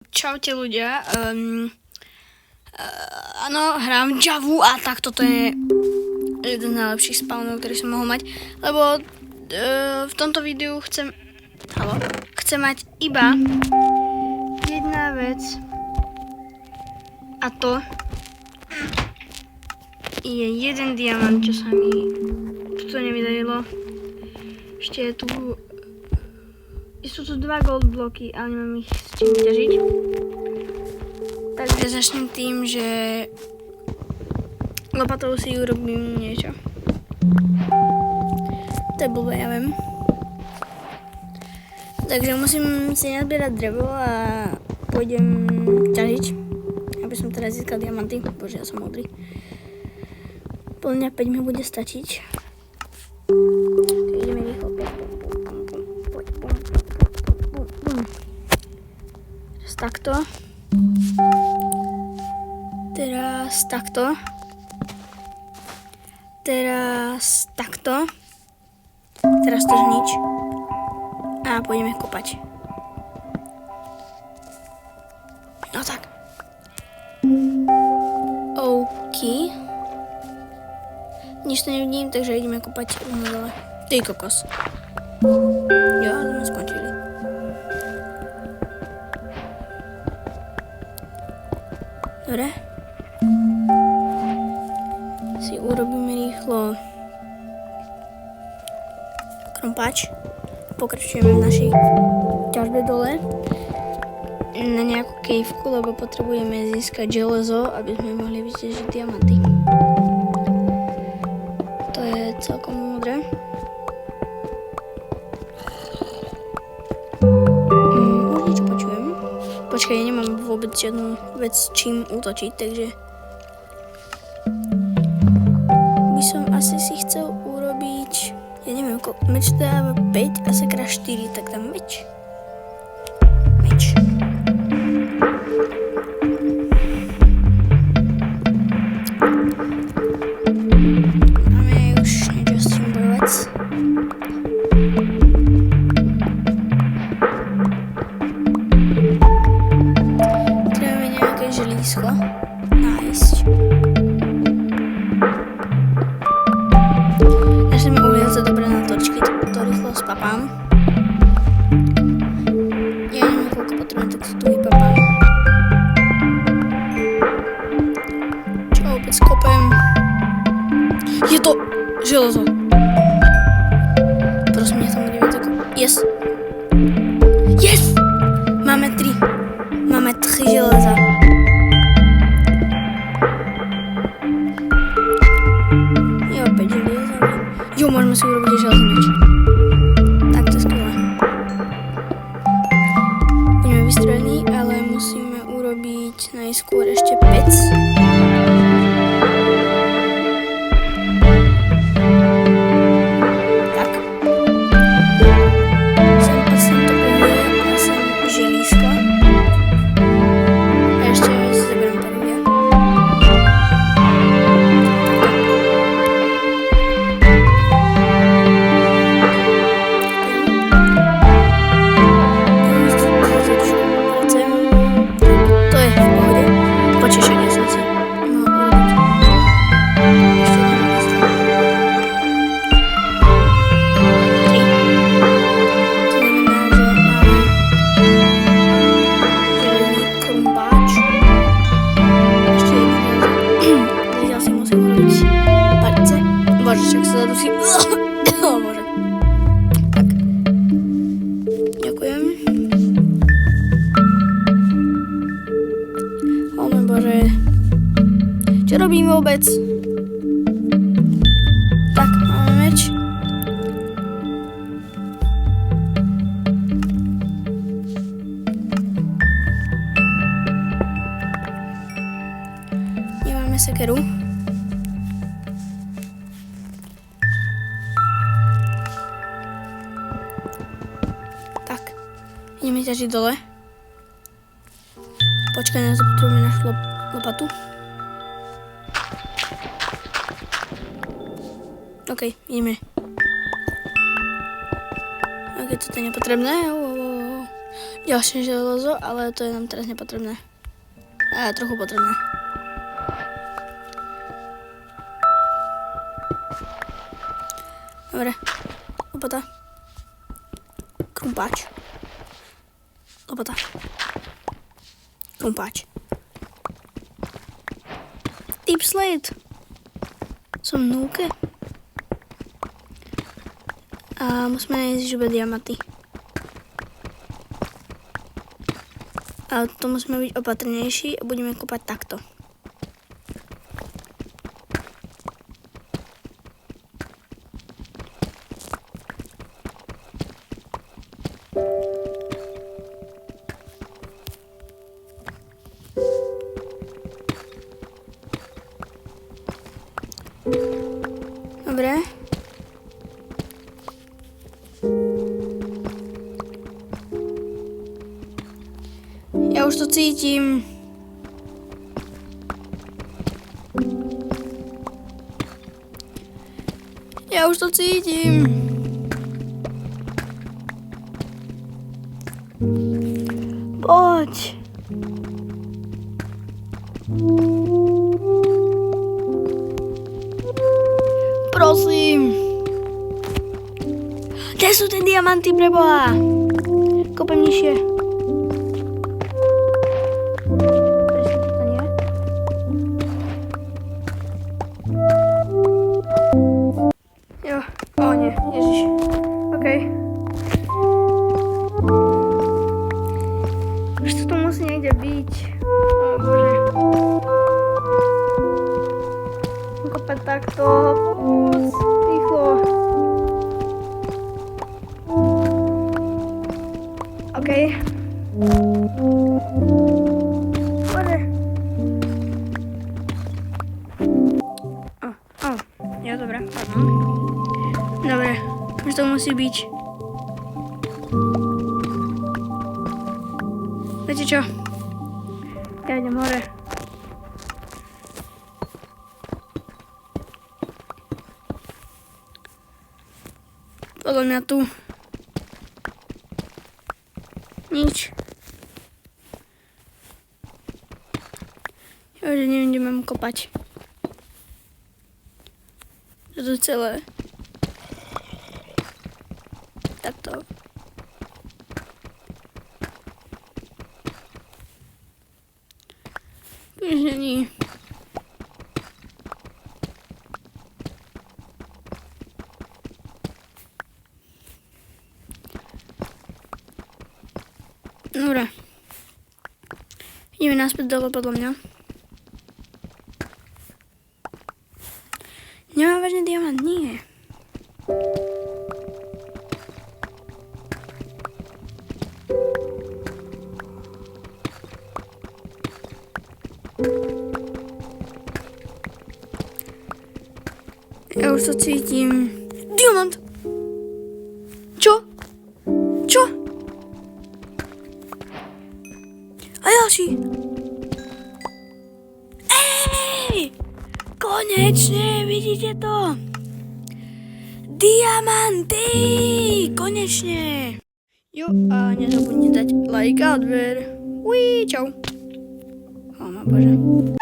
Čaute ľudia, áno, hrám Javu a tak toto je jeden z najlepších spawnov, ktorý som mohol mať, lebo v tomto videu chcem mať iba jedna vec a to je jeden diamant, čo sa mi to nevydarilo. Ešte je tu sú tu dva gold bloky, ale nemám ich s čím ťažiť. Takže začnem tým, že lopatou si urobím niečo. To je blbé, ja viem. Takže musím si nazbierať drevo a pôjdem ťažiť, aby som teraz získal diamanty. Bože, ja som modrý. Plne 5 mi bude stačiť. Tak ideme rýchlo. Takto. Teraz takto. Teraz takto. Teraz to nič. A pôjdeme kopať. No tak. OK. Nič to nevidím, takže ideme kopať rovno dole. Ty kokos. Jo, sme skončili. Dobre. Si urobíme rýchlo krompáč. Pokračujeme v našej ťažbe dole na nejakú kejvku, lebo potrebujeme získať železo, aby sme mohli vyťažiť diamanty. To je celkom múdre. Už niečo počujem. Počkaj, ja nemám vôbec žiadnu vec čím útočiť, takže by som asi si chcel urobiť, ja neviem, meč dáva 5 a sekra 4, tak dám meč. Máme už niečo s čím bojovať. Želízko nájsť. Začneme uviať sa dobre na točky, to rýchlo spapám. Ja neviem, koľko potrebujem, tak tu vypapám. Čo opäť skopem? Je to železo. Prosím, nech tam bude viac ako... Yes! Yes! Máme 3 železa. Jo, môžeme si urobiť železný meč. Tak to je skvelé. Budeme vystrojení, ale musíme urobiť najskôr ešte pec. Tak. Sem to povie a sem želízko. A ešte si zaberiem parovia. Bože, však sa zadusím. Oh, Bože. Tak. Ďakujem. Oh, môj Bože. Čo robím vôbec? Tak, máme meč. Nemáme sekeru. Ideme ťažiť dole. Počkaj, nás potrebujeme našu lopatu. OK, ideme. OK, toto je nepotrebné. ďalšie železo, ale to je nám teraz nepotrebné. Trochu potrebné. Dobre, lopata. Krumpáč. Lopata. Krumpáč. Deep slate. Som v núke. A musíme nájsť žube diamanty. Ale to musíme byť opatrnejší a budeme kopať takto. Dobre. Ja už to cítim. Ja už to cítim. Poď. Prosím. Kde sú tie diamanty, preboha? Kopem nižšie. Jo, nie, ježiš. Okej. Už to tu musí niekde byť. O bože. Kopať takto. Rýchlo. Okej. Bože. Jo, dobré, pardon. Dobre, už to musí byť. Viete čo? Ja idem hore. Podľa mňa tu nič. Ja už neviem, kde mám kopať. To celé. Takto. Už není. Dobre. Ideme naspäť dole podľa mňa. Nemá vážne diamant, nie. Ja už to cítim. Diamant! Čo? Čo? A ďalší. Ej! Konečne, vidíte to? Diamanty! Konečne! Jo, a nezabudnite dať like a odber. Uí, čau. O, má bože.